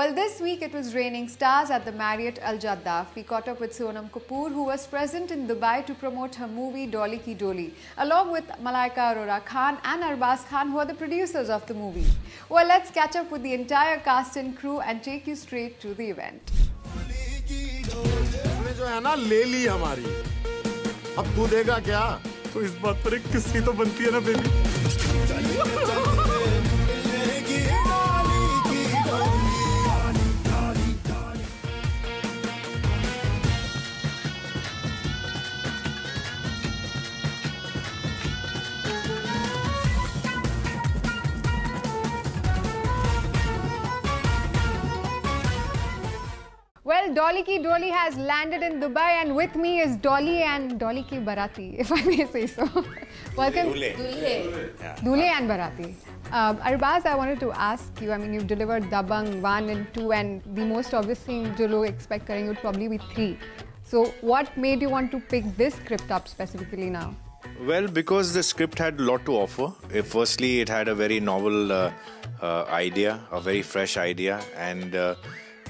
Well, this week it was raining stars at the Marriott Al Jaddaf. We caught up with Sonam Kapoor, who was present in Dubai to promote her movie Dolly Ki Dolly, along with Malaika Arora Khan and Arbaz Khan, who are the producers of the movie. Well, let's catch up with the entire cast and crew and take you straight to the event. जो है ना ले ली हमारी, अब तू देगा क्या? तो इस बात पर एक किस्सी तो बनती है ना baby. Well, Dolly Ki Dolly has landed in Dubai, and with me is Dolly and Dolly Ki Barati, if I may say so. Welcome. Dule and Barati. Arbaz, I wanted to ask you, I mean, you've delivered Dabangg 1 and 2, and the most obvious thing जो लोग expect करेंगे would probably be 3. So, what made you want to pick this script up specifically now? Well, because the script had a lot to offer. Firstly, it had a very novel idea, a very fresh idea, and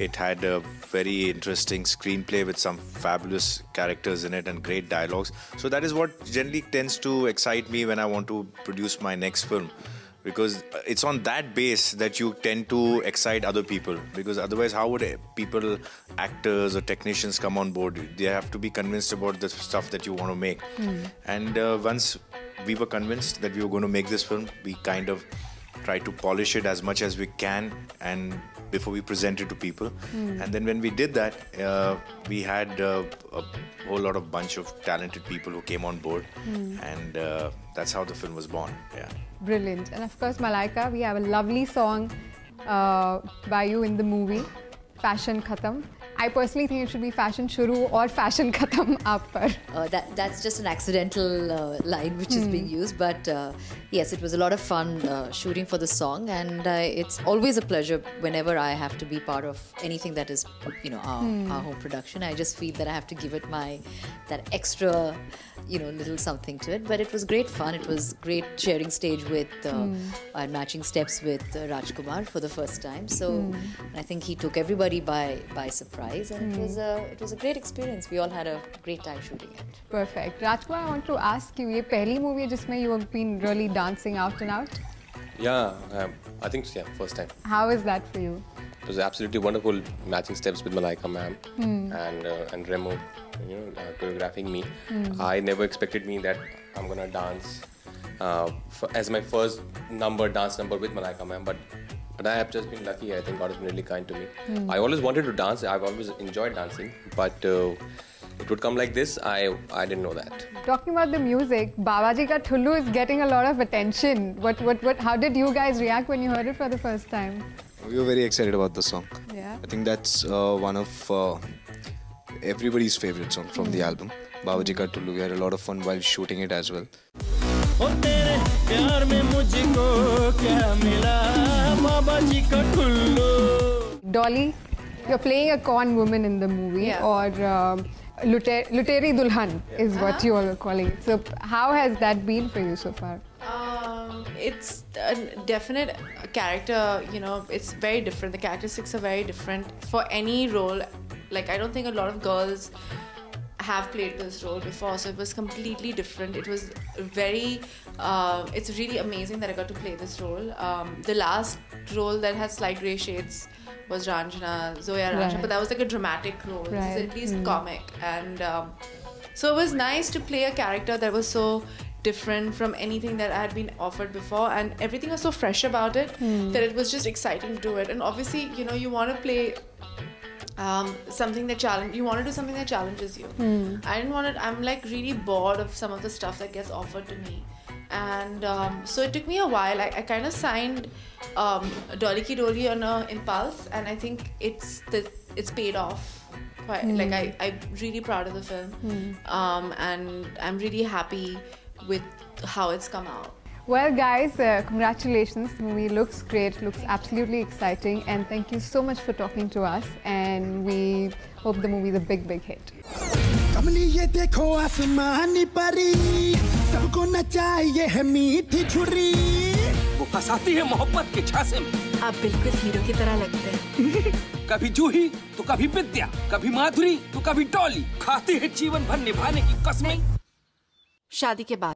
it had a very interesting screenplay with some fabulous characters in it and great dialogues. So that is what generally tends to excite me when I want to produce my next film, because it's on that base that you tend to excite other people, because otherwise how would people, actors or technicians come on board? They have to be convinced about the stuff that you want to make. And once we were convinced that we were going to make this film, we kind of tried to polish it as much as we can and before we present it to people. And then when we did that, we had a whole lot of bunch of talented people who came on board, and that's how the film was born. Yeah. Brilliant. And of course, Malaika, we have a lovely song by you in the movie, Fashion Khatam. I personally think it should be Fashion Shuru or Fashion Khatam Aap Par. That's just an accidental line which is being used, but yes, it was a lot of fun shooting for the song, and it's always a pleasure whenever I have to be part of anything that is, you know, our home production. I just feel that I have to give it that extra, you know, little something to it. But it was great fun. It was great sharing stage with and matching steps with Rajkumar for the first time. So I think he took everybody by surprise, and it was a great experience. We all had a great time shooting it. Perfect. Rajkumar, I want to ask you, ये पहली movie है जिसमें you have been really dancing out and out? Yeah, I think so, yeah, first time. How is that for you? It was absolutely wonderful matching steps with Malaika ma'am and Remo, you know, choreographing me. I never expected that I'm gonna dance as my first dance number with Malaika ma'am, but I have just been lucky. I think God has been really kind to me. I always wanted to dance. I've always enjoyed dancing, but it would come like this. I didn't know that. Talking about the music, Babaji Ka Thullu is getting a lot of attention. How did you guys react when you heard it for the first time? We were very excited about the song. Yeah. I think that's one of everybody's favorite song from the album, Babaji Ka Thullu. We had a lot of fun while shooting it as well. Dolly, you're playing a con woman in the movie, or Luteri Dulhan is what you all are calling it. So how has that been for you so far? It's a definite character, you know, it's very different. The characteristics are very different for any role. Like, I don't think a lot of girls have played this role before, so it was completely different. It was very, it's really amazing that I got to play this role. The last role that had slight grey shades was Ranjana, Zoya Ranjana, but that was like a dramatic role. This is at least comic. And so it was nice to play a character that was so different from anything that I had been offered before, and everything was so fresh about it that it was just exciting to do it. And obviously, you know, you want to play something that you want to do something that challenges you. I didn't want it. I'm like really bored of some of the stuff that gets offered to me, and so it took me a while. I kind of signed Dolly Ki Dolly on an impulse, and I think it's paid off. Quite, like I'm really proud of the film, and I'm really happy with how it's come out. Well, guys, congratulations. The movie looks great, looks absolutely exciting, and thank you so much for talking to us. And we hope the movie is a big, big hit. वो फंसाती है मोहब्बत के झांसे में। आप बिल्कुल hero की तरह लगते हैं। कभी जूही तो कभी विद्या, कभी माधुरी तो कभी डॉली, खाते हैं जीवन भर निभाने की कसमें। शादी के बाद